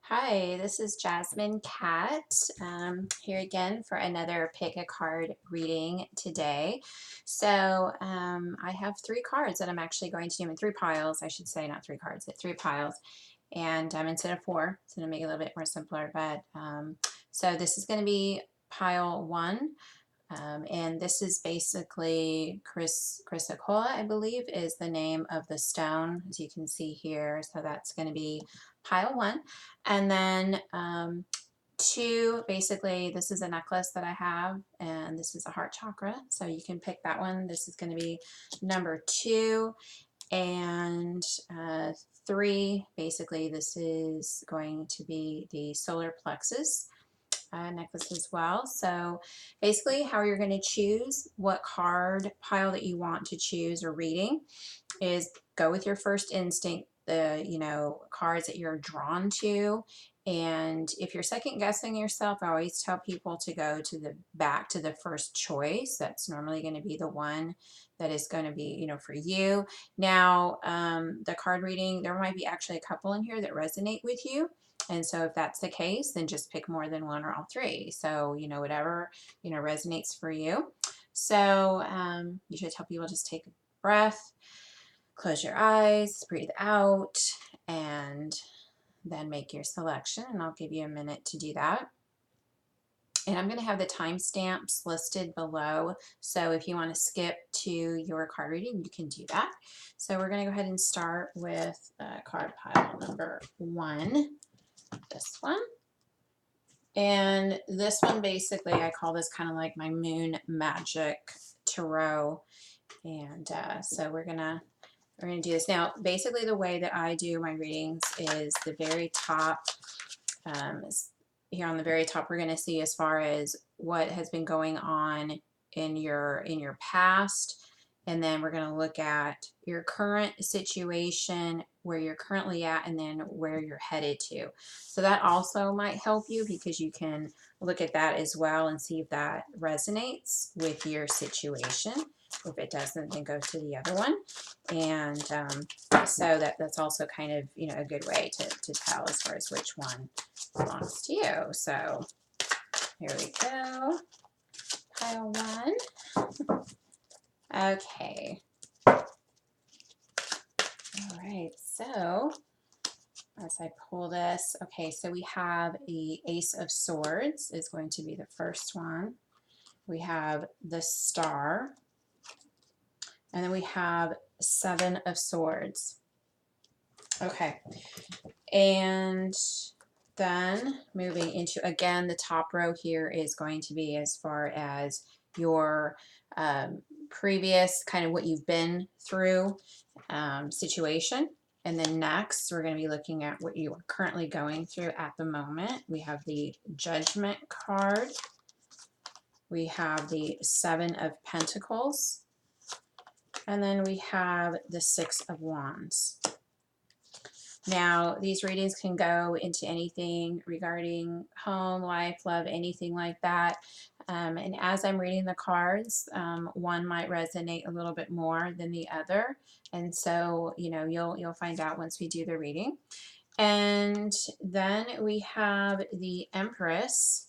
Hi, this is Jasmine Cat here again for another pick a card reading today. I have three cards that I'm actually going to do in three piles. I should say not three cards, but three piles. And instead of four, it's going to make it a little bit more simpler. So this is going to be pile one. And this is basically Chrysocolla, I believe, is the name of the stone, as you can see here. So that's going to be pile one. And then two, basically, this is a necklace that I have, and this is a heart chakra. So you can pick that one. This is going to be number two. And three, basically, this is going to be the solar plexus necklace as well. So basically how you're going to choose what card pile that you want to choose or reading is go with your first instinct, the cards that you're drawn to. And if you're second guessing yourself, I always tell people to go to the back to the first choice. That's normally going to be the one that is going to be, for you. Now, the card reading, there might be actually a couple in here that resonate with you. And so if that's the case, then just pick more than one or all three. So, whatever, resonates for you. So you should tell people just take a breath, close your eyes, breathe out, and then make your selection. And I'll give you a minute to do that. And I'm going to have the timestamps listed below. So if you want to skip to your card reading, you can do that. So we're going to go ahead and start with card pile number one. This one. And this one, basically, I call this kind of like my moon magic tarot. And so we're gonna do this. Now, basically the way that I do my readings is the very top, here on the very top, we're gonna see as far as what has been going on in your past. And then we're going to look at your current situation, where you're currently at, and then where you're headed to. So that also might help you because you can look at that as well and see if that resonates with your situation. If it doesn't, then go to the other one. And so that's also kind of, a good way to tell as far as which one belongs to you. So here we go. Pile one. Okay. All right, so as I pull this, okay, so we have the Ace of Swords is going to be the first one. We have the Star, and then we have Seven of Swords. Okay, and then moving into, again, the top row here is going to be as far as your previous kind of what you've been through situation. And then next, we're going to be looking at what you are currently going through at the moment. We have the Judgment card. We have the Seven of Pentacles. And then we have the Six of Wands. Now, these readings can go into anything regarding home, life, love, anything like that. And as I'm reading the cards, one might resonate a little bit more than the other. And so, you'll find out once we do the reading. And then we have the Empress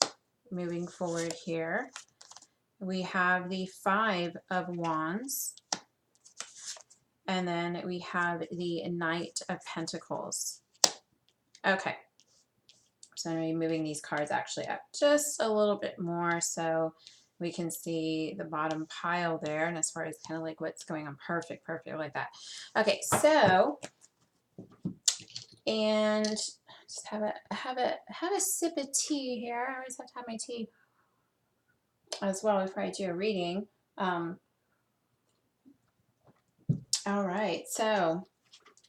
moving forward here. We have the Five of Wands. And then we have the Knight of Pentacles. Okay. So I'm going to be moving these cards actually up just a little bit more so we can see the bottom pile there. And as far as kind of like what's going on, perfect like that. Okay, so, and just have a sip of tea here. I always have to have my tea as well before I do a reading. All right, so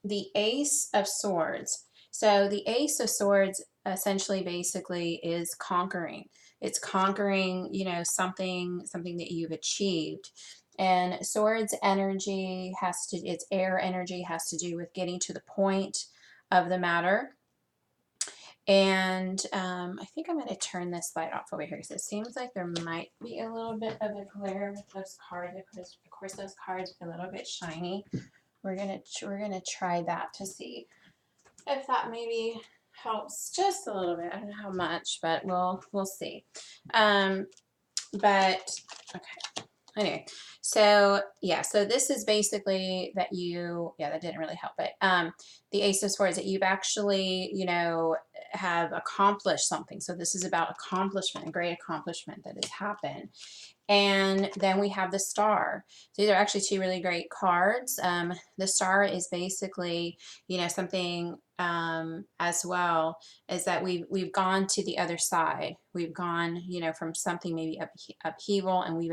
the Ace of Swords. So the Ace of Swords essentially basically is conquering. It's conquering, something that you've achieved. And swords energy it's air energy, has to do with getting to the point of the matter. And I think I'm going to turn this light off over here because it seems like there might be a little bit of a glare with those cards. Of course, those cards are a little bit shiny. We're gonna try that to see if that maybe helps just a little bit. I don't know how much, but we'll see. Um, but okay. Anyway, so yeah, so this is basically that yeah, that didn't really help, but the Ace of Swords, that you've actually, have accomplished something. So this is about accomplishment, a great accomplishment that has happened. And then we have the Star. So these are actually two really great cards. The Star is basically, something as well, is that we've gone to the other side. We've gone, from something maybe upheaval, and we've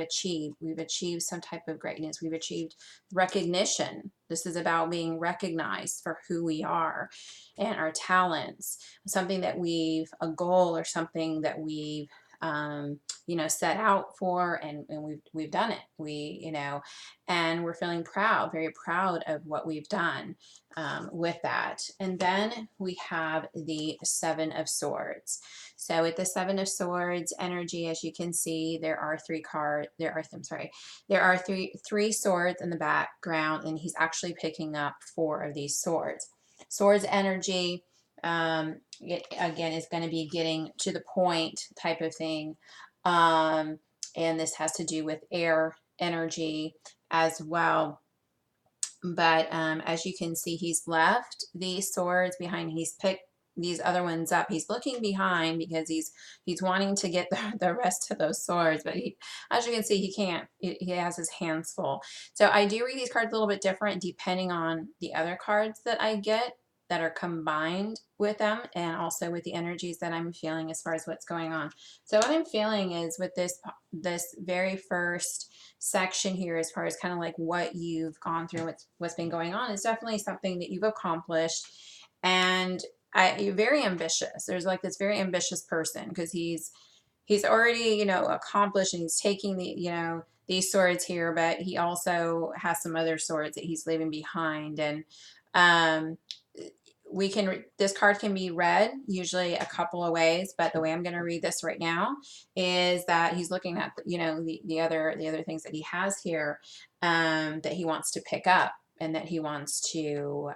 achieved some type of greatness. We've achieved recognition. This is about being recognized for who we are and our talents. Something that a goal or something that we've set out for, and we've done it. And we're feeling proud, very proud of what we've done with that. And then we have the Seven of Swords. So with the Seven of Swords energy, as you can see, there are three swords in the background, and he's actually picking up four of these swords. Swords energy, it again is going to be getting to the point type of thing. And this has to do with air energy as well. But as you can see, he's left these swords behind. He's picked these other ones up. He's looking behind because he's wanting to get the rest of those swords, but as you can see, he can't. He has his hands full. So I do read these cards a little bit different depending on the other cards that I get that are combined with them, and also with the energies that I'm feeling as far as what's going on. So what I'm feeling is with this very first section here, as far as kind of like what you've gone through, what's been going on, is definitely something that you've accomplished. And you're very ambitious. There's like this very ambitious person, because he's already, accomplished, and he's taking these swords here, but he also has some other swords that he's leaving behind. And um, this card can be read usually a couple of ways, but the way I'm going to read this right now is that he's looking at the other things that he has here, that he wants to pick up, and that he wants to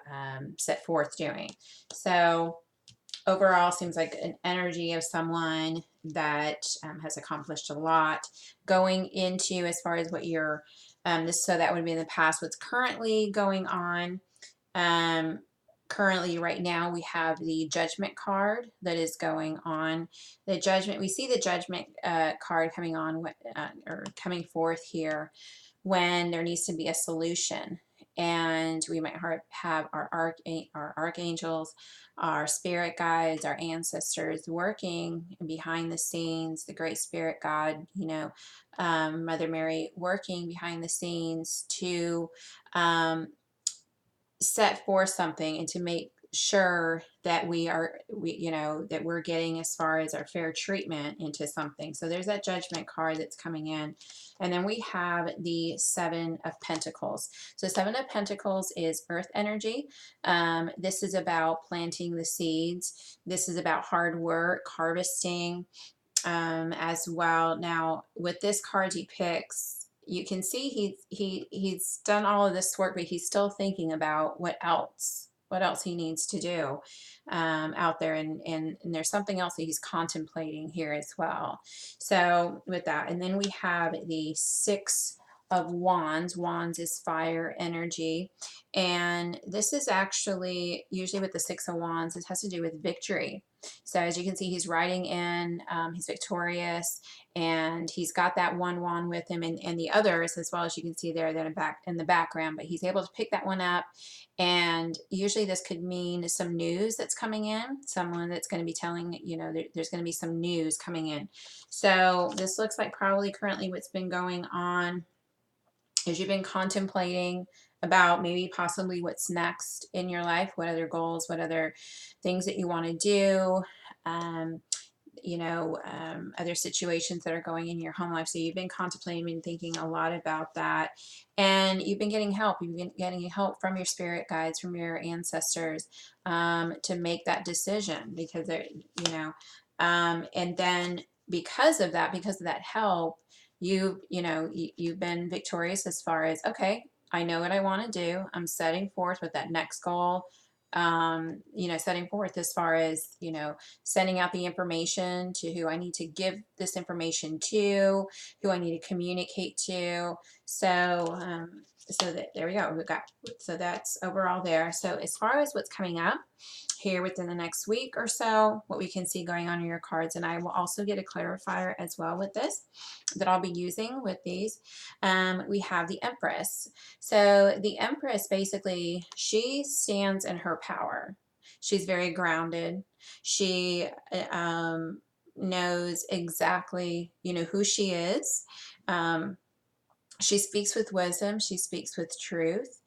set forth doing. So overall, seems like an energy of someone that has accomplished a lot. Going into, as far as what you're so that would be in the past. What's currently going on, currently right now, we have the Judgment card that is going on. The Judgment, we see the Judgment card coming on, or coming forth here, when there needs to be a solution. And we might have our archangels, our spirit guides, our ancestors working behind the scenes, the great spirit God, Mother Mary, working behind the scenes to set forth something, and to make sure that that we're getting, as far as our fair treatment, into something. So there's that Judgment card that's coming in. And then we have the Seven of Pentacles. So Seven of Pentacles is earth energy. This is about planting the seeds. This is about hard work, harvesting, as well. Now, with this card he picks, you can see he's done all of this work, but he's still thinking about what else he needs to do out there, and there's something else that he's contemplating here as well. So with that, and then we have the Six of Wands. Wands is fire energy, and this is actually usually with the Six of Wands, it has to do with victory. So as you can see, he's riding in, he's victorious, and he's got that one wand with him, and the others as well, as you can see there, that in the background, but he's able to pick that one up. And usually this could mean some news that's coming in, someone that's going to be telling, there's going to be some news coming in. So this looks like probably currently what's been going on is you've been contemplating about maybe possibly what's next in your life, what other goals, what other things that you want to do, other situations that are going in your home life. So you've been contemplating and thinking a lot about that, and you've been getting help. You've been getting help from your spirit guides, from your ancestors, to make that decision, because they're, and then because of that help, you've been victorious as far as, okay, I know what I want to do. I'm setting forth with that next goal. you know, setting forth as far as, you know, sending out the information to who I need to give this information to, who I need to communicate to. So, so that there we go. We got, so that's overall there. So as far as what's coming up here within the next week or so, what we can see going on in your cards, and I will also get a clarifier as well with this that I'll be using with these. We have the Empress. So the Empress, basically, she stands in her power. She's very grounded. She knows exactly, you know, who she is. She speaks with wisdom. She speaks with truth.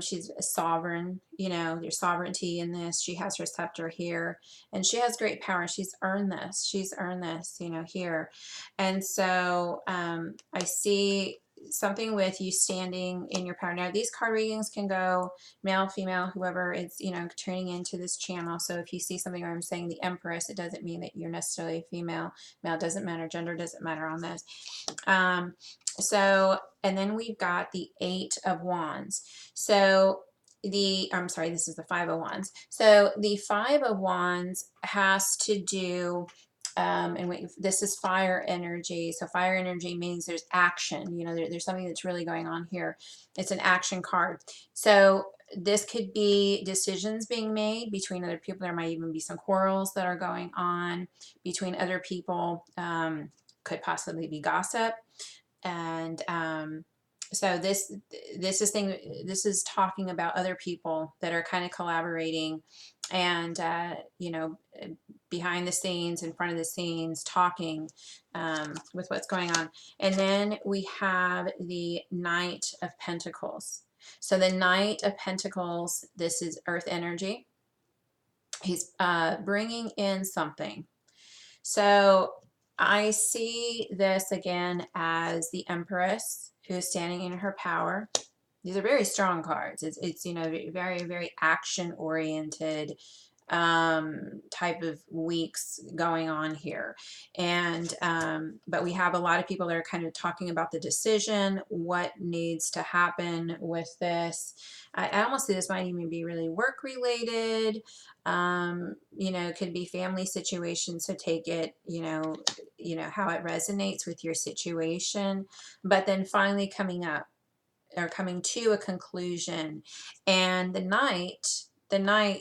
She's a sovereign, you know, there's sovereignty in this. She has her scepter here, and she has great power. She's earned this. She's earned this, you know, here. And so I see something with you standing in your power. Now, these card readings can go male, female, whoever is, you know, tuning into this channel. So if you see something where I'm saying the Empress, it doesn't mean that you're necessarily female. Male doesn't matter. Gender doesn't matter on this. So, and then we've got the Eight of Wands. So I'm sorry, this is the Five of Wands. So the Five of Wands has to do, this is fire energy. So fire energy means there's action, you know, there's something that's really going on here. It's an action card. So this could be decisions being made between other people. There might even be some quarrels that are going on between other people. Could possibly be gossip. And so this is talking about other people that are kind of collaborating, and you know, behind the scenes, in front of the scenes, talking with what's going on. And then we have the Knight of Pentacles. So the Knight of Pentacles, this is earth energy. He's bringing in something. So I see this again as the Empress who is standing in her power. These are very strong cards. It's you know, very, very action oriented type of weeks going on here. And but we have a lot of people that are kind of talking about the decision, what needs to happen with this. I almost see this might even be really work related. You know, it could be family situations, so take it, you know, how it resonates with your situation. But then finally coming up, or coming to a conclusion. And the Knight,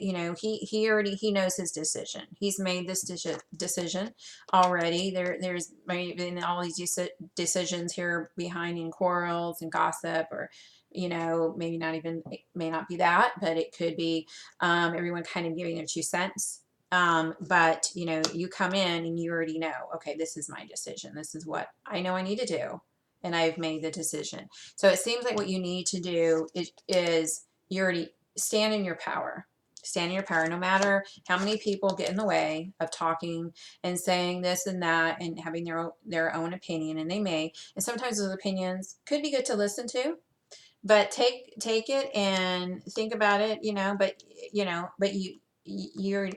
you know, he knows his decision. He's made this decision already. There's been all these decisions here behind in quarrels and gossip, or you know, maybe not even, it may not be that, but it could be everyone kind of giving their 2 cents. But you know, you come in and you already know, okay, this is my decision. This is what I know I need to do, and I've made the decision. So it seems like what you need to do is you already stand in your power. Stand in your power, no matter how many people get in the way of talking and saying this and that and having their own opinion, and they may. And sometimes those opinions could be good to listen to, but take it and think about it, you know. But you know, but you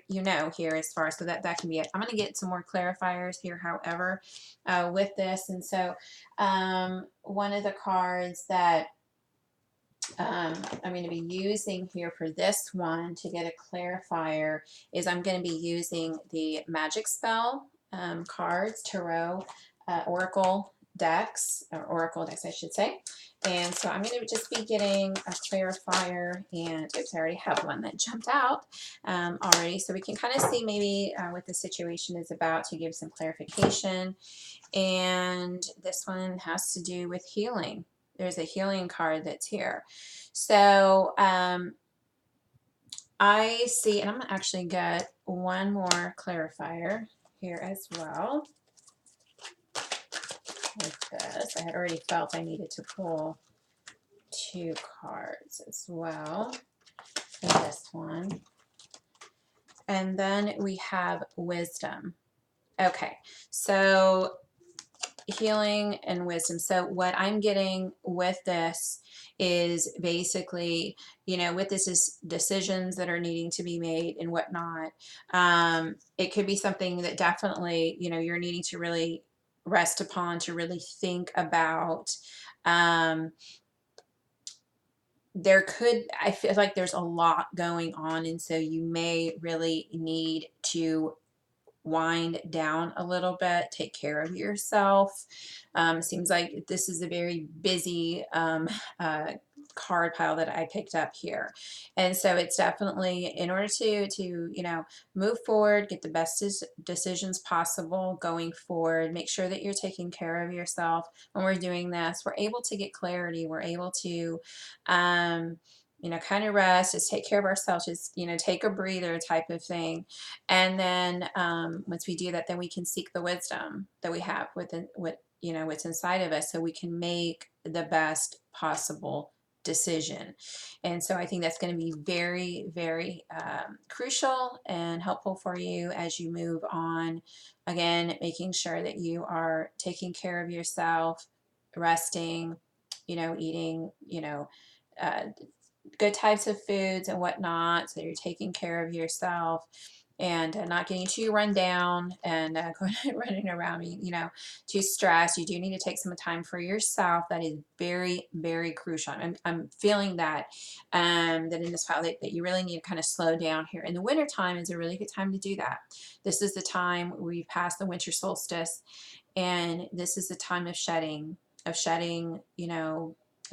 know here as far, so that can be it. I'm going to get some more clarifiers here, however, with this. And so one of the cards that I'm going to be using here for this one to get a clarifier is I'm going to be using the Magic Spell cards, Tarot, Oracle decks, or Oracle decks, I should say. And so I'm going to just be getting a clarifier, and oops, I already have one that jumped out already. So we can kind of see maybe what the situation is about to give some clarification. And this one has to do with healing. There's a healing card that's here. So I see, and I'm going to actually get one more clarifier here as well. Like this. I had already felt I needed to pull 2 cards as well for this one. And then we have wisdom. Okay, so healing and wisdom. So what I'm getting with this is basically, you know, with this is decisions that are needing to be made and whatnot. It could be something that definitely, you know, you're needing to really rest upon, to really think about. I feel like there's a lot going on, and so you may really need to wind down a little bit, take care of yourself. Seems like this is a very busy card pile that I picked up here. And so it's definitely in order to move forward, get the best decisions possible going forward, make sure that you're taking care of yourself. When we're doing this, we're able to get clarity. We're able to kind of rest, just take care of ourselves, just, take a breather type of thing. And then once we do that, then we can seek the wisdom that we have within what's inside of us, so we can make the best possible decision. And so I think that's going to be very, very crucial and helpful for you as you move on. Again, making sure that you are taking care of yourself, resting, eating, uh, good types of foods and whatnot, so you're taking care of yourself and not getting too run down and running around, too stressed. You do need to take some time for yourself. That is very, very crucial. I'm feeling that that in this file that you really need to kind of slow down here. And the winter time is a really good time to do that. This is the time we've passed the winter solstice, and this is the time of shedding,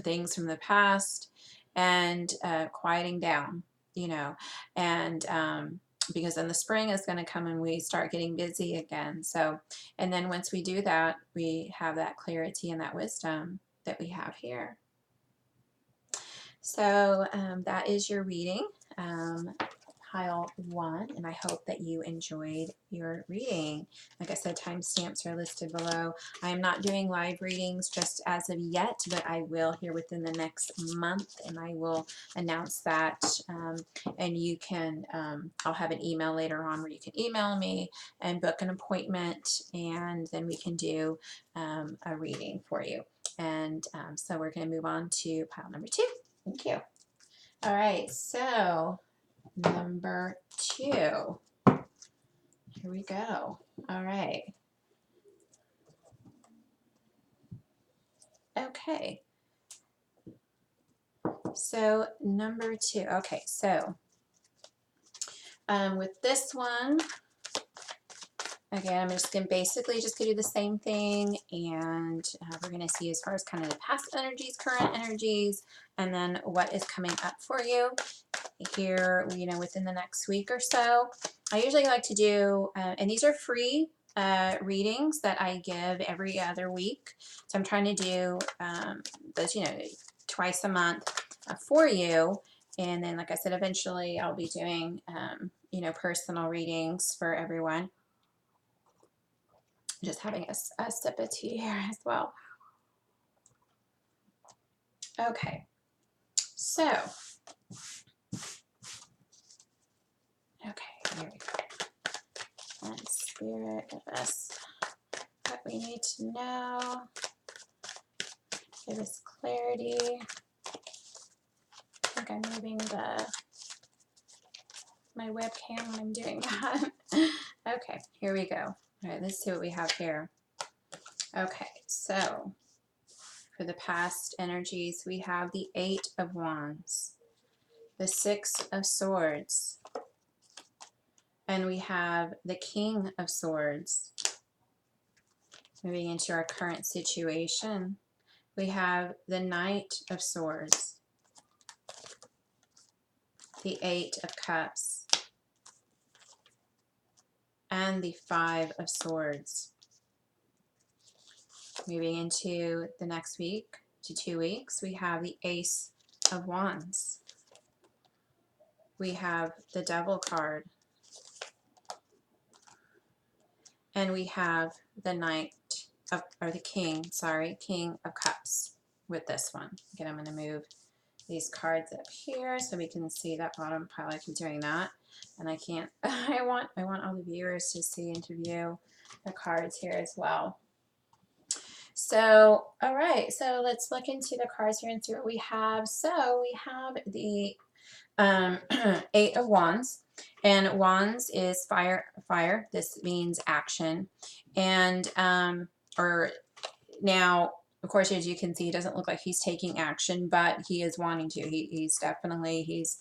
things from the past, and quieting down, and because then the spring is going to come and we start getting busy again. So, and then once we do that, we have that clarity and that wisdom that we have here. So that is your reading, pile 1, and I hope that you enjoyed your reading. Like I said, timestamps are listed below. I am not doing live readings just as of yet, but I will here within the next month, and I will announce that. And you can, I'll have an email later on where you can email me and book an appointment, and then we can do a reading for you. And so we're going to move on to pile number 2. Thank you. All right, so number 2. Here we go. All right. Okay. So number 2. Okay, so with this one, again, I'm just going to basically do the same thing, and we're going to see as far as kind of the past energies, current energies, and then what is coming up for you here, within the next week or so. I usually like to do, and these are free readings that I give every other week. So I'm trying to do those, twice a month for you. And then, like I said, eventually I'll be doing, personal readings for everyone. Just having a sip of tea here as well. Okay, so, okay, here we go. And Spirit, give us what we need to know. Give us clarity. I think I'm moving my webcam when I'm doing that. Okay, here we go. All right, let's see what we have here. Okay, so for the past energies, we have the 8 of Wands, the 6 of Swords, and we have the King of Swords. Moving into our current situation, we have the Knight of Swords, the 8 of Cups, and the 5 of Swords. Moving into the next week to 2 weeks, we have the Ace of Wands. We have the Devil card. And we have the King of Cups with this one. Again, I'm going to move these cards up here so we can see that bottom pile. I keep doing that, and I can't. I want all the viewers to see and to view the cards here as well. So, all right. So let's look into the cards here and see what we have. So we have the 8 of Wands, and Wands is fire. This means action, and or now Of course, as you can see, he doesn't look like he's taking action, but he is wanting to. He's definitely, he's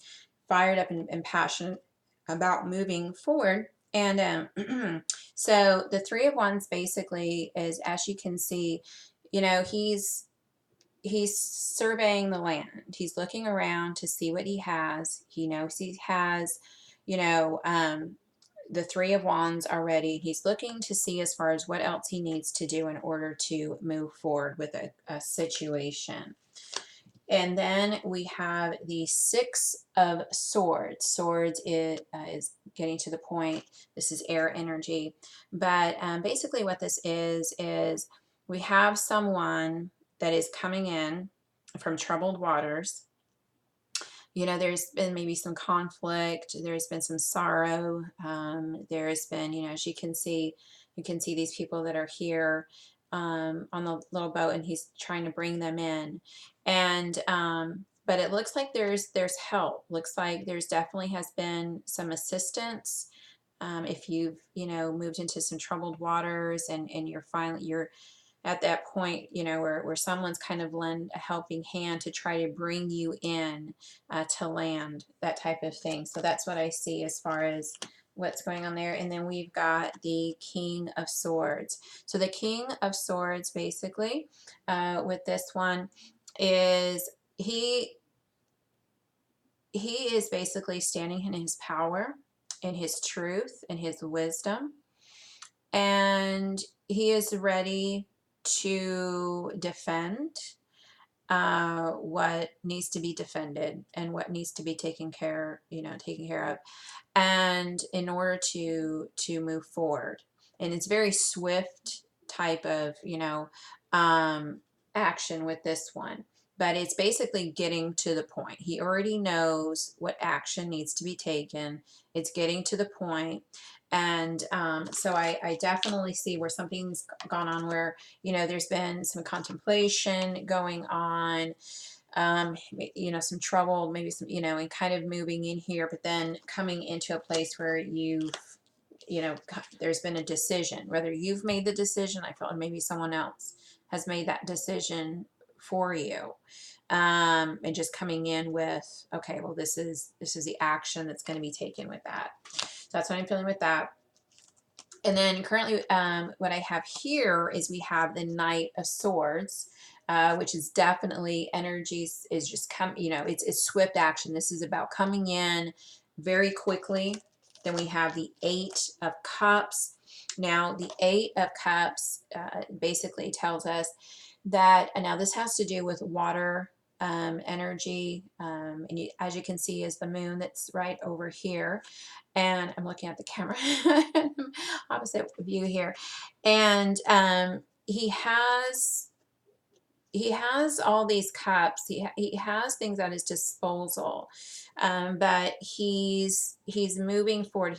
fired up and passionate about moving forward. And so the Three of Wands basically is, as you can see, you know, he's surveying the land. He's looking around to see what he has. He knows he has, you know, the Three of Wands already. He's looking to see as far as what else he needs to do in order to move forward with a situation. And then we have the Six of Swords. Swords is getting to the point. This is air energy. But basically what this is we have someone that is coming in from troubled waters. You know, there's been maybe some conflict, there's been some sorrow, there's been, you know, as you can see these people that are here on the little boat, and he's trying to bring them in. And but it looks like there's help. Looks like there's definitely has been some assistance. If you've, you know, moved into some troubled waters, and you're at that point, you know, where someone's kind of lend a helping hand to try to bring you in to land, that type of thing. So that's what I see as far as what's going on there. And then we've got the King of Swords. So the King of Swords, basically, with this one, is he is basically standing in his power, in his truth, in his wisdom, and he is ready to defend what needs to be defended and what needs to be taken care, you know, taken care of, and in order to move forward. And it's very swift type of, you know, action with this one, but it's basically getting to the point. He already knows what action needs to be taken. It's getting to the point. And so I definitely see where something's gone on, where, you know, there's been some contemplation going on, you know, some trouble, maybe some, you know, and kind of moving in here, but then coming into a place where you know, there's been a decision, whether you've made the decision, I felt, or maybe someone else has made that decision for you. And just coming in with, okay, well, this is the action that's going to be taken with that. So that's what I'm feeling with that. And then currently, what I have here is we have the Knight of Swords, which is definitely energies is just you know, it's swift action. This is about coming in very quickly. Then we have the Eight of Cups. Now, the Eight of Cups basically tells us that, and now this has to do with water energy, and as you can see is the moon that's right over here, and I'm looking at the camera opposite view here, and he has all these cups. He has things at his disposal, but he's moving forward.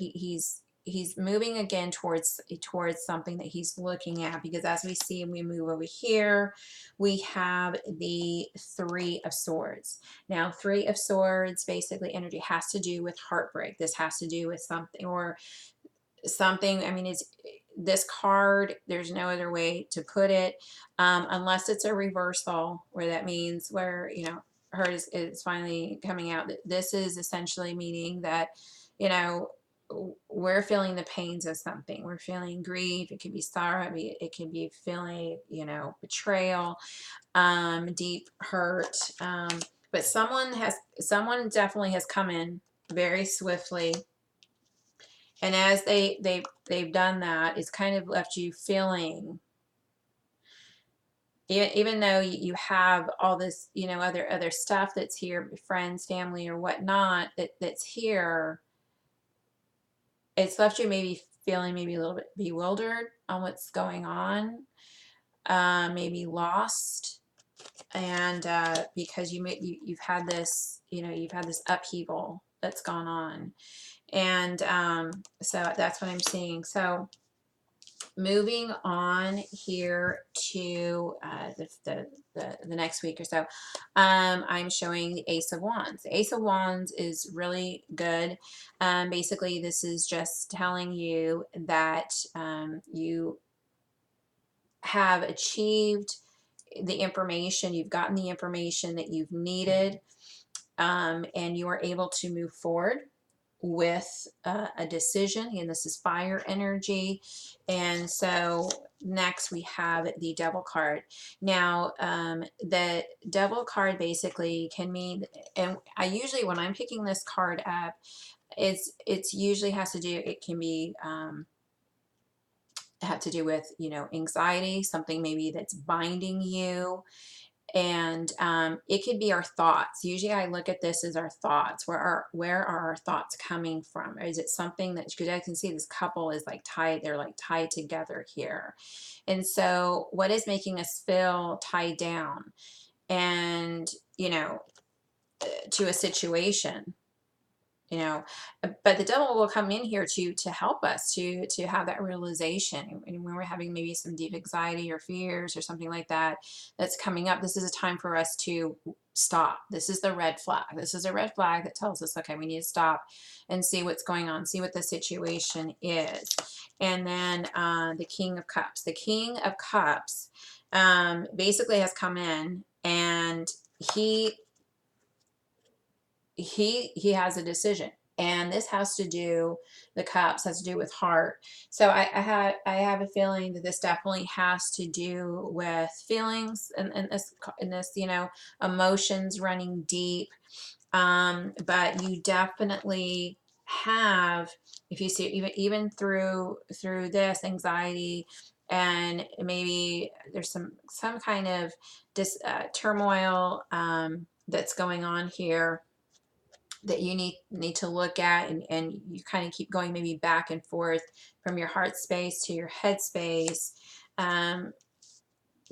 He's moving again towards something that he's looking at, because as we see, and we move over here, we have the Three of Swords. Now, Three of Swords, basically energy has to do with heartbreak. This has to do with something, or something. I mean, it's this card, there's no other way to put it, unless it's a reversal, where that means where, you know, hurt is finally coming out. This is essentially meaning that, you know, we're feeling the pains of something. We're feeling grief. It could be sorrow. It can be feeling, you know, betrayal, deep hurt. But someone definitely has come in very swiftly, and as they've done that, it's kind of left you feeling, even though you have all this, you know, other stuff that's here, friends, family, or whatnot, that's here, it's left you maybe feeling maybe a little bit bewildered on what's going on, maybe lost, and because you've had this, you know, you've had this upheaval that's gone on, and so that's what I'm seeing. So moving on here to the next week or so, I'm showing the Ace of Wands. The Ace of Wands is really good. Basically, this is just telling you that you have achieved the information, you've gotten the information that you've needed, and you are able to move forward with a decision. And this is fire energy. And so next we have the devil card. Now, the devil card basically can mean, and I usually, when I'm picking this card up, it's usually has to do, it can be, have to do with, you know, anxiety, something maybe that's binding you. And it could be our thoughts. Usually I look at this as our thoughts. Where are our thoughts coming from? Or is it something that, because I can see this couple is like tied, they're like tied together here. And so what is making us feel tied down and, you know, to a situation? You know, but the devil will come in here to help us to have that realization. And when we're having maybe some deep anxiety or fears or something like that that's coming up, this is a time for us to stop. This is the red flag. This is a red flag that tells us, okay, we need to stop and see what's going on, see what the situation is. And then the King of Cups. The King of Cups basically has come in, and he has a decision, and this has to do, the cups has to do with heart. So I have a feeling that this definitely has to do with feelings, and this, you know, emotions running deep. But you definitely have, if you see, even through this anxiety, and maybe there's some kind of turmoil that's going on here, that you need to look at, and you kind of keep going maybe back and forth from your heart space to your head space. um,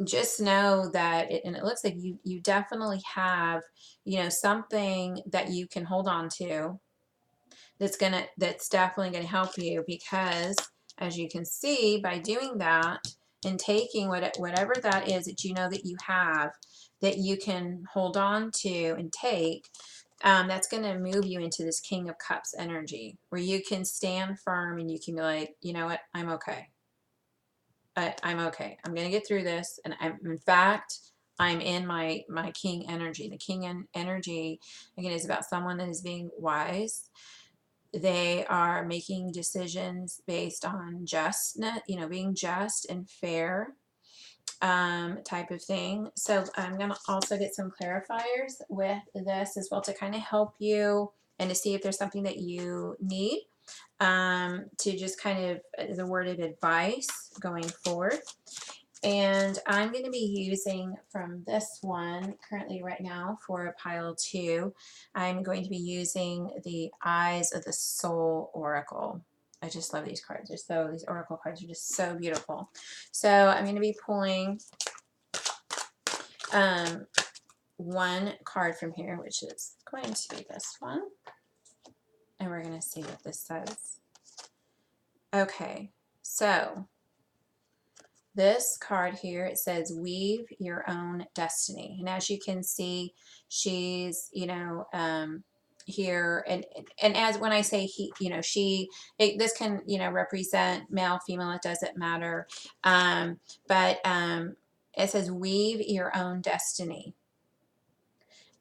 just know that and it looks like you definitely have, you know, something that you can hold on to, that's definitely gonna help you, because as you can see, by doing that and taking whatever that is that you know that you have, that you can hold on to and take, that's going to move you into this King of Cups energy, where you can stand firm and you can be like, you know what, I'm okay. I'm okay. I'm going to get through this. And in fact, I'm in my King energy. The King energy, again, is about someone that is being wise. They are making decisions based on justness, you know, being just and fair, type of thing. So I'm going to also get some clarifiers with this as well, to kind of help you and to see if there's something that you need, to just kind of the word of advice going forward. And I'm going to be using from this one currently right now for pile 2. I'm going to be using the Eyes of the Soul Oracle. I just love these cards. These oracle cards are just so beautiful. So I'm going to be pulling one card from here, which is going to be this one. And we're going to see what this says. Okay, so this card here, it says weave your own destiny. And as you can see, she's, you know, here, and as when I say he, you know, this can, you know, represent male, female, it doesn't matter. But it says weave your own destiny.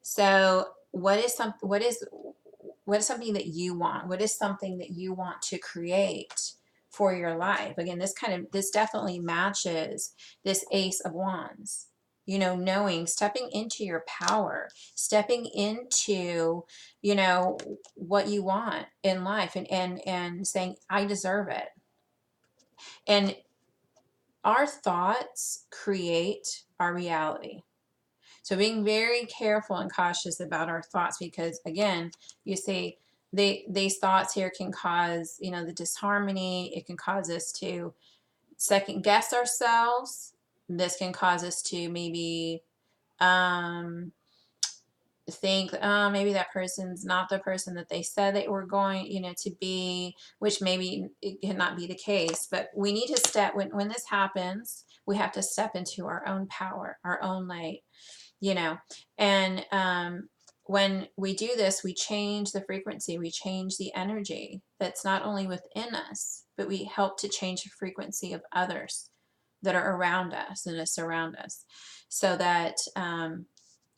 So what is something that you want? What is something that you want to create for your life? Again, this definitely matches this Ace of Wands. You know, knowing, stepping into your power, stepping into, you know, what you want in life, and saying, I deserve it. And our thoughts create our reality. So being very careful and cautious about our thoughts, because again, you see, these thoughts here can cause, you know, the disharmony. It can cause us to second guess ourselves. This can cause us to maybe think, oh, maybe that person's not the person that they said they were going, you know, to be, which maybe it cannot be the case. But we need to step, when this happens, we have to step into our own power, our own light, you know. And when we do this, we change the frequency, we change the energy that's not only within us, but we help to change the frequency of others that are around us and that surround us, so that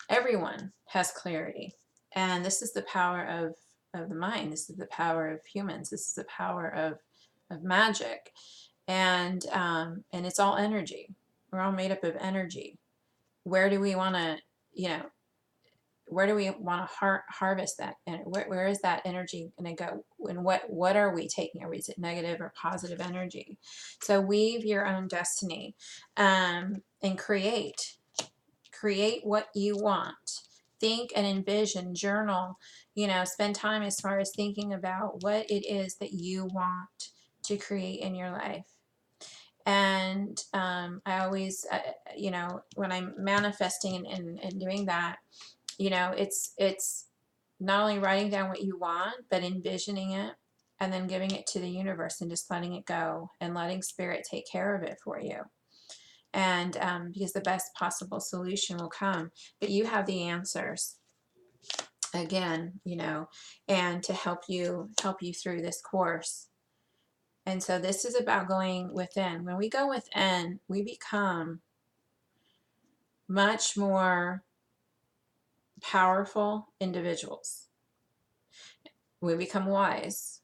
everyone has clarity. And this is the power of the mind. This is the power of humans. This is the power of magic. And it's all energy. We're all made up of energy. Where do we want to, you know, where do we want to harvest that? And where is that energy going to go? And what are we taking? Is it negative or positive energy? So weave your own destiny, and create what you want. Think and envision, journal, spend time as far as thinking about what it is that you want to create in your life. And I always, when I'm manifesting and doing that, it's not only writing down what you want, but envisioning it and then giving it to the universe and just letting it go and letting spirit take care of it for you. And because the best possible solution will come, but you have the answers again, and to help you through this course. And so this is about going within. When we go within, we become much more powerful individuals. We become wise.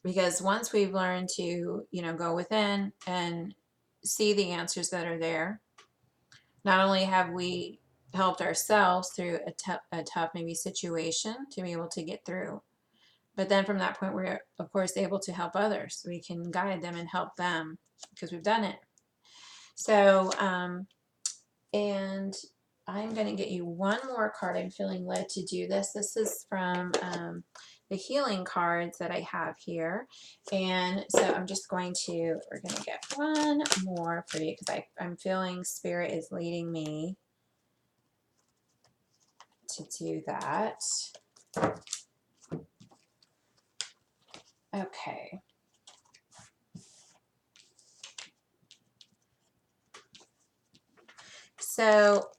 Because once we've learned to, go within and see the answers that are there, not only have we helped ourselves through a tough maybe situation to be able to get through, but then from that point, we're, of course, able to help others. We can guide them and help them because we've done it. So, and I'm going to get you one more card. I'm feeling led to do this. This is from the healing cards that I have here. And so I'm just we're going to get one more for you because I'm feeling Spirit is leading me to do that. Okay. So,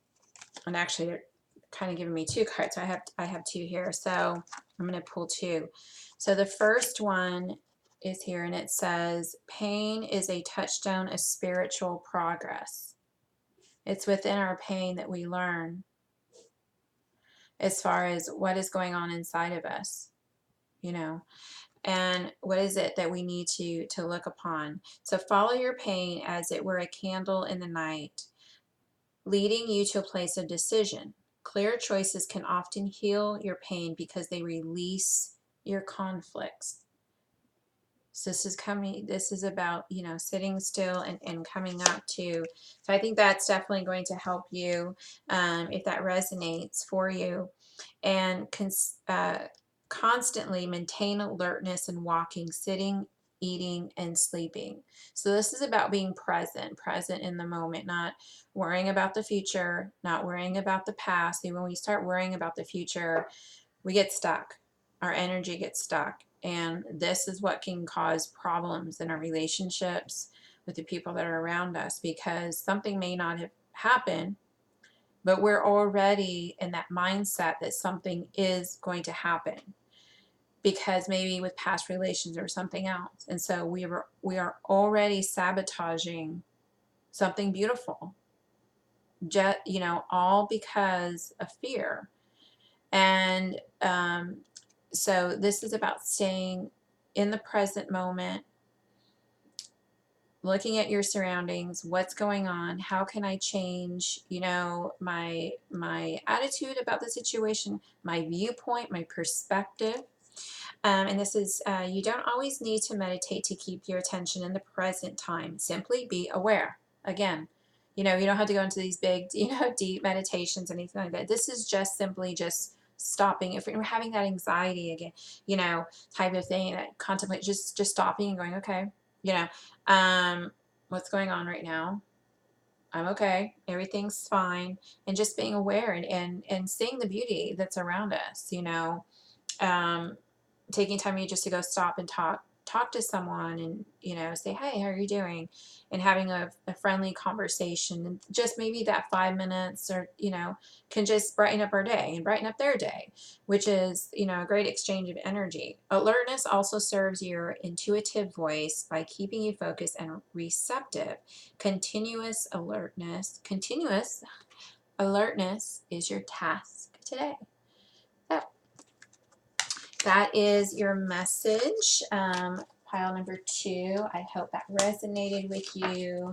and actually they're kind of giving me two cards. I have two here. So I'm going to pull two. So the first one is here and it says, pain is a touchstone of spiritual progress. It's within our pain that we learn as far as what is going on inside of us, and what is it that we need to look upon. So follow your pain as it were a candle in the night, leading you to a place of decision. Clear choices can often heal your pain because they release your conflicts. So this is about, sitting still and coming up to. So I think that's definitely going to help you if that resonates for you. And constantly maintain alertness and walking, sitting, eating, and sleeping. So this is about being present in the moment, not worrying about the future, not worrying about the past. See, when we start worrying about the future, we get stuck. Our energy gets stuck. And this is what can cause problems in our relationships with the people that are around us, because something may not have happened, but we're already in that mindset that something is going to happen because maybe with past relations or something else. And so we are already sabotaging something beautiful, all because of fear. And so this is about staying in the present moment, looking at your surroundings, what's going on, how can I change, my attitude about the situation, my viewpoint, my perspective. And this is, you don't always need to meditate to keep your attention in the present time. Simply be aware. Again, you don't have to go into these big, deep meditations, anything like that. This is just simply just stopping. If we're having that anxiety again, type of thing, that contemplate, just stopping and going, okay, what's going on right now? I'm okay. Everything's fine. And just being aware and seeing the beauty that's around us, taking time just to go stop and talk talk to someone and, you know, say, hey, how are you doing? And having a friendly conversation, and just maybe that 5 minutes, or, you know, can just brighten up our day and brighten up their day, which is, you know, a great exchange of energy. Alertness also serves your intuitive voice by keeping you focused and receptive. Continuous alertness is your task today. So that is your message. Pile number 2. I hope that resonated with you,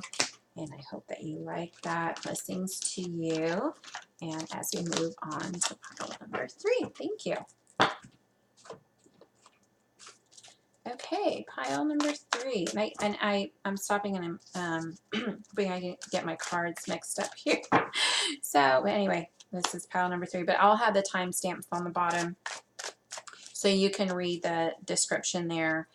and I hope that you like that. Blessings to you. And as we move on to pile number 3, thank you. Okay, pile number 3. I'm stopping, and I'm hoping I didn't get my cards mixed up here. So anyway, this is pile number 3, but I'll have the timestamps on the bottom, so you can read the description there.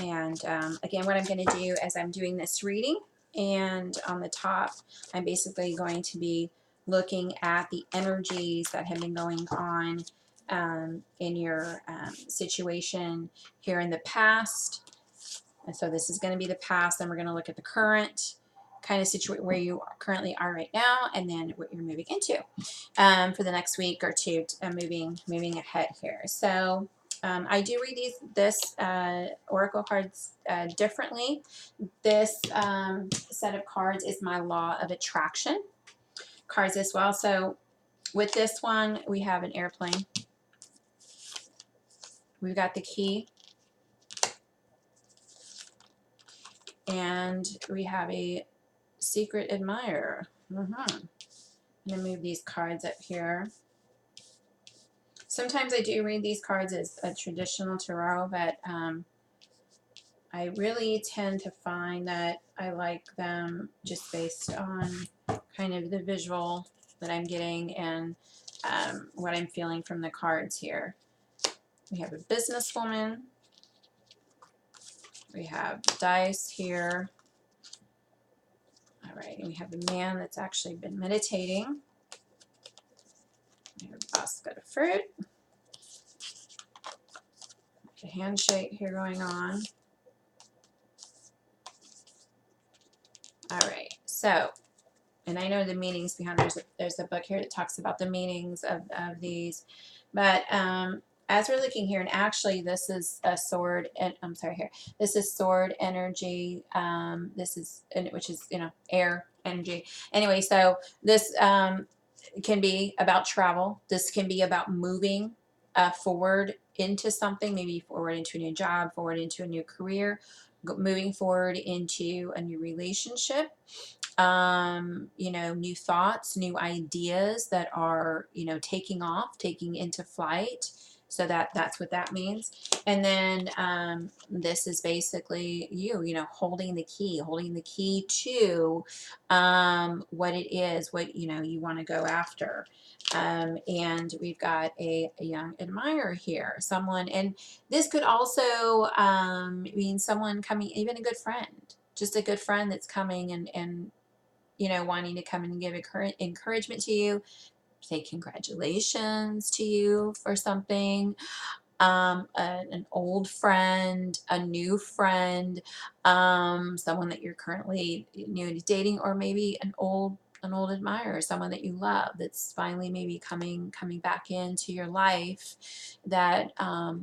And again, what I'm going to do as I'm doing this reading, and on the top, I'm basically going to be looking at the energies that have been going on in your situation here in the past. And so this is going to be the past, then we're going to look at the current kind of situation where you currently are right now, and then what you're moving into for the next week or two, moving ahead here. So I do read this oracle cards differently. This set of cards is my law of attraction cards as well. So with this one, we have an airplane. We've got the key. And we have a secret admirer. I'm going to move these cards up here. Sometimes I do read these cards as a traditional tarot, but I really tend to find that I like them just based on kind of the visual that I'm getting and what I'm feeling from the cards here. We have a businesswoman. We have dice here. All right, and we have a man that's actually been meditating. We have a basket of fruit. A handshake here going on. All right, so, and I know the meanings behind, there's a book here that talks about the meanings of these, but as we're looking here, and actually this is a sword, and I'm sorry, here, this is sword energy, this is, which is, you know, air energy. Anyway, so this can be about travel. This can be about moving forward into something, maybe forward into a new job, forward into a new career, moving forward into a new relationship, you know, new thoughts, new ideas that are, you know, taking off, taking into flight. So that's what that means. And then this is basically you know, holding the key to what it is, what, you know, you want to go after. And we've got a young admirer here, someone, and this could also mean someone coming, even a good friend, just a good friend that's coming and you know, wanting to come and give encouragement to you, say congratulations to you for something, an old friend, a new friend, someone that you're currently dating, or maybe an old admirer, someone that you love that's finally maybe coming back into your life that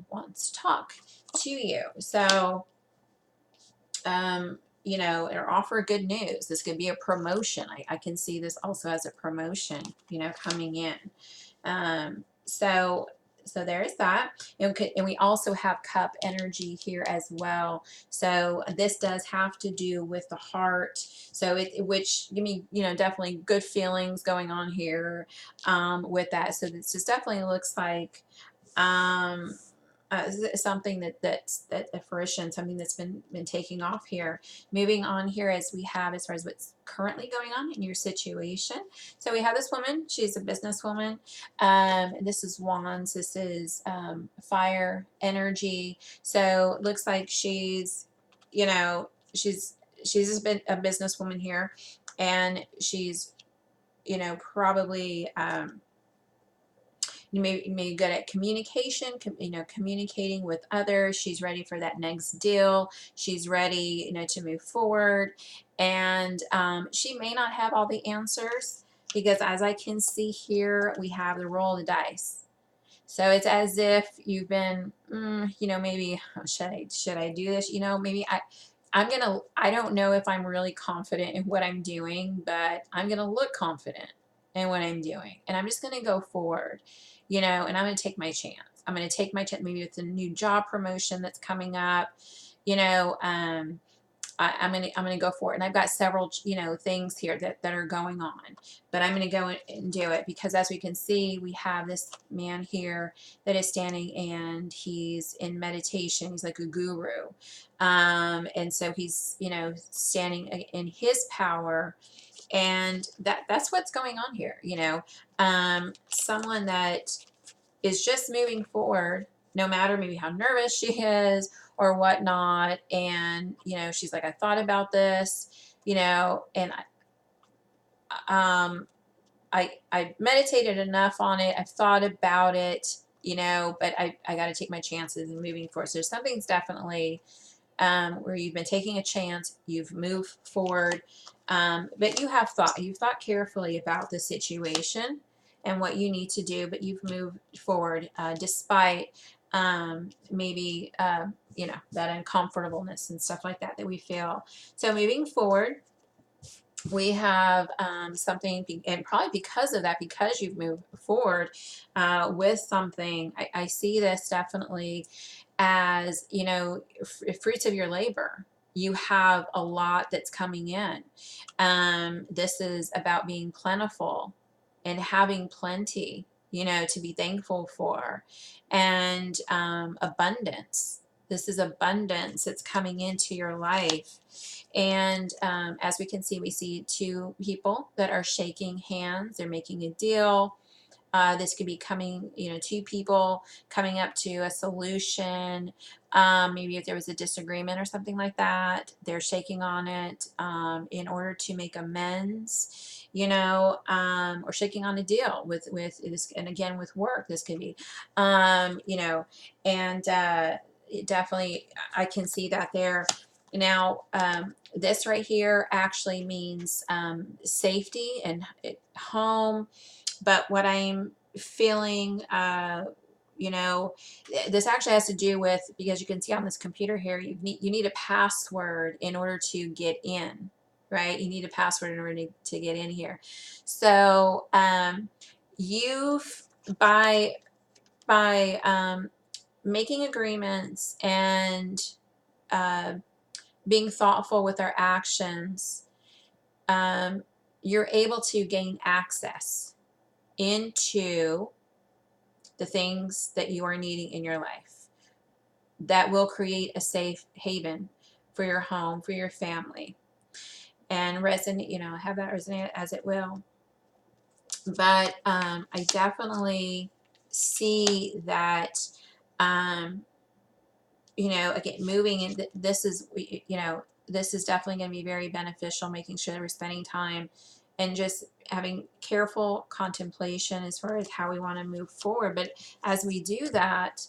wants to talk to you. So you know, or offer good news. This could be a promotion. I can see this also as a promotion, you know, coming in. So there's that. And we also have cup energy here as well. So this does have to do with the heart. So which give me, you know, definitely good feelings going on here with that. So this just definitely looks like something that's a fruition, something that's been taking off here. Moving on here, as we have as far as what's currently going on in your situation. So we have this woman. She's a businesswoman. This is wands. This is fire energy. So it looks like she's, you know, she's been a businesswoman here, and she's, you know, probably You may be good at communication, communicating with others. She's ready for that next deal. She's ready, to move forward. And she may not have all the answers, because as I can see here, we have the roll of the dice. So it's as if you've been, maybe should I do this? Maybe I don't know if I'm really confident in what I'm doing, but I'm gonna look confident in what I'm doing, and I'm just gonna go forward, and I'm gonna take my chance. I'm gonna take my chance. Maybe it's a new job promotion that's coming up, you know. I'm gonna go for it, and I've got several things here that are going on, but I'm gonna go and do it, because as we can see, we have this man here that is standing, and he's in meditation. He's like a guru, and so he's standing in his power, and that's what's going on here. Someone that is just moving forward, no matter maybe how nervous she is or whatnot. And, she's like, I thought about this, and I meditated enough on it. I've thought about it, but I got to take my chances in moving forward. So something's definitely where you've been taking a chance, you've moved forward, but you've thought carefully about the situation and what you need to do, but you've moved forward despite maybe that uncomfortableness and stuff like that we feel. So moving forward, we have something, and probably because of that, because you've moved forward with something, I see this definitely as, fruits of your labor. You have a lot that's coming in. This is about being plentiful and having plenty, to be thankful for, and abundance. This is abundance that's coming into your life. And as we can see, we see two people that are shaking hands. They're making a deal. This could be coming, two people coming up to a solution. Maybe if there was a disagreement or something like that, they're shaking on it in order to make amends, or shaking on a deal with this. And again, with work, this could be, and definitely I can see that there. Now, this right here actually means safety and home. But what I'm feeling, this actually has to do with, because you can see on this computer here, you need a password in order to get in, right? You need a password in order to get in here. So you've by making agreements and being thoughtful with our actions, you're able to gain access into the things that you are needing in your life that will create a safe haven for your home, for your family, and resonate, have that resonate as it will. But I definitely see that, again, moving, and this is, this is definitely going to be very beneficial, making sure that we're spending time and just having careful contemplation as far as how we want to move forward. But as we do that,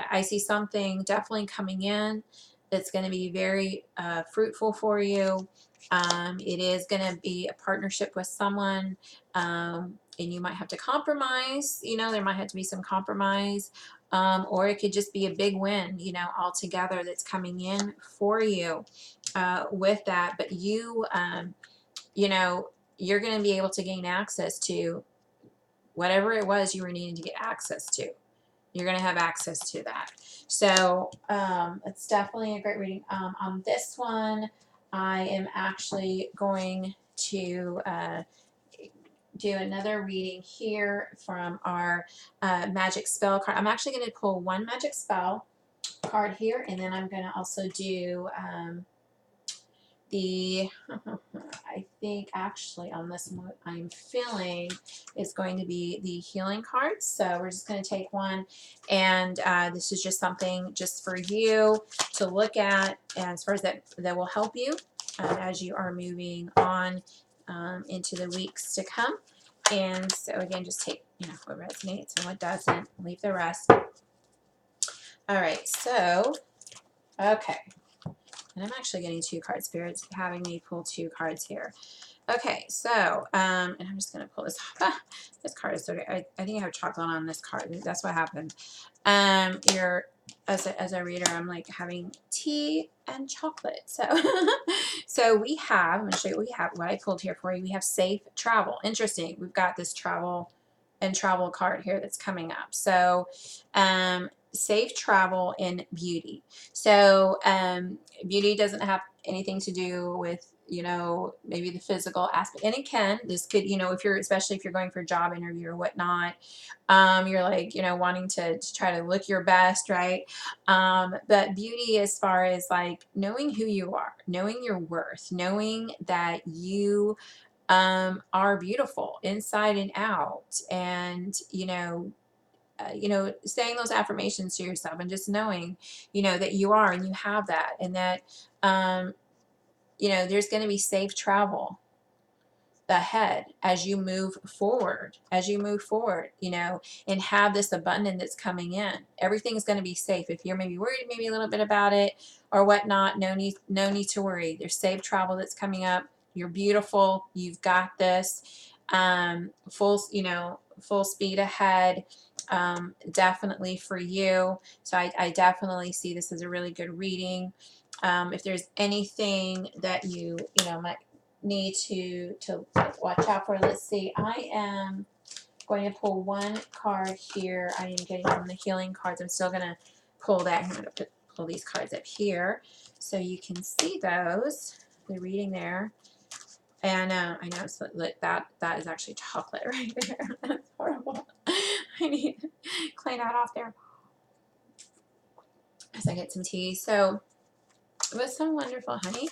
I see something definitely coming in that's going to be very fruitful for you. It is going to be a partnership with someone, and you might have to compromise. There might have to be some compromise, or it could just be a big win, altogether, that's coming in for you with that. But you're going to be able to gain access to whatever it was you were needing to get access to. You're going to have access to that. So it's definitely a great reading. On this one, I am actually going to do another reading here from our magic spell card. I'm actually going to pull one magic spell card here, and then I'm going to also do I think actually on this one I'm feeling is going to be the healing cards. So we're just going to take one, and this is just something just for you to look at, as far as that will help you as you are moving on into the weeks to come. And so again, just take, what resonates and what doesn't. Leave the rest. All right, so, okay. And I'm actually getting 2 card spirits having me pull 2 cards here. Okay, so, and I'm just going to pull this. This card is so good. I think I have chocolate on this card. That's what happened. You're, as a reader, I'm like having tea and chocolate. So, so we have, I'm going to show you what I pulled here for you. We have safe travel. Interesting. We've got this travel card here that's coming up. So, safe travel in beauty. So, beauty doesn't have anything to do with, maybe the physical aspect, and it can. This could, especially if you're going for a job interview or whatnot, you're like, wanting to try to look your best, right? But beauty, as far as like knowing who you are, knowing your worth, knowing that you are beautiful inside and out, and saying those affirmations to yourself, and just knowing, that you are, and you have that, and that, there's going to be safe travel ahead as you move forward, and have this abundance that's coming in. Everything's going to be safe. If you're maybe worried maybe a little bit about it or whatnot, no need to worry. There's safe travel that's coming up. You're beautiful. You've got this. Full speed ahead. Definitely for you. So I definitely see this as a really good reading. If there's anything that you might need to watch out for, let's see. I am going to pull 1 card here. I am getting from the healing cards. I'm still going to pull that. I'm going to pull these cards up here so you can see those. The reading there. And I know it's that is actually chocolate right there. That's horrible. I need to clean that off there as I get some tea. So it was so wonderful, honey.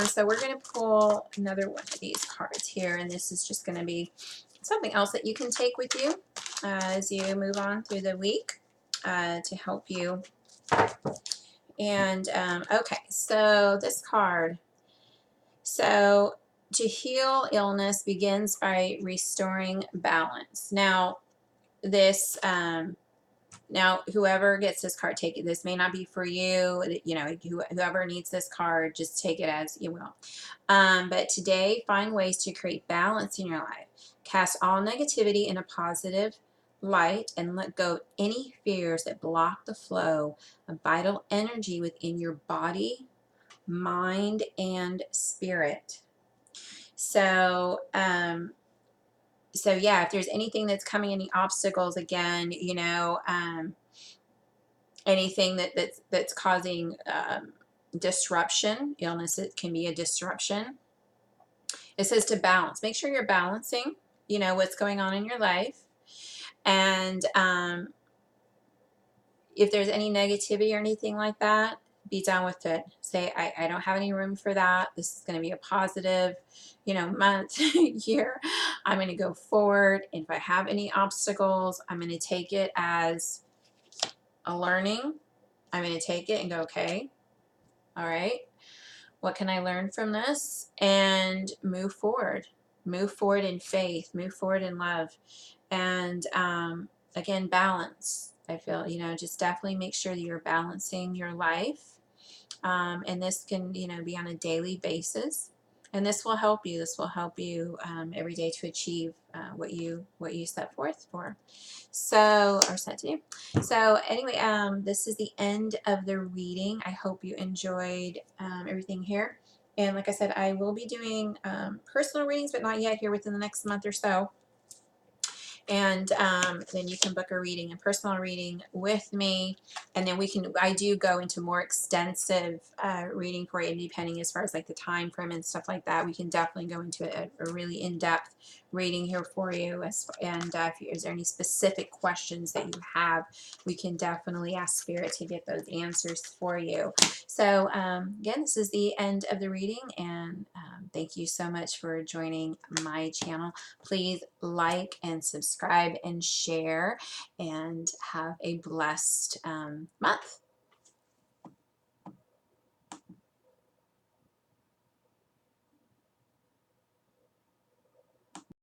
So we're going to pull another one of these cards here, and this is just going to be something else that you can take with you as you move on through the week to help you. And okay, so this card. So to heal illness begins by restoring balance. Now, this now, whoever gets this card, take it. This may not be for you. Whoever needs this card, just take it as you will. But today, find ways to create balance in your life. Cast all negativity in a positive light and let go of any fears that block the flow of vital energy within your body, mind, and spirit. So, so yeah, if there's anything that's coming, any obstacles, again, anything that's causing disruption, illness, it can be a disruption. It says to balance. Make sure you're balancing, what's going on in your life. And if there's any negativity or anything like that, be done with it. Say, I don't have any room for that. This is going to be a positive, month, year. I'm going to go forward. And if I have any obstacles, I'm going to take it as a learning. I'm going to take it and go, okay, all right, what can I learn from this? And move forward. Move forward in faith. Move forward in love. And again, balance. I feel, just definitely make sure that you're balancing your life. And this can, be on a daily basis. And this will help you. This will help you every day to achieve what you set forth for. So, or set to do. So anyway, this is the end of the reading. I hope you enjoyed everything here. And like I said, I will be doing personal readings, but not yet, here within the next month or so. And then you can book a reading, a personal reading with me. And then I do go into more extensive reading for you, depending as far as like the time frame and stuff like that. We can definitely go into a really in-depth reading here for you. And is there any specific questions that you have, we can definitely ask Spirit to get those answers for you. So again, this is the end of the reading, and thank you so much for joining my channel. Please like and subscribe and share, and have a blessed month.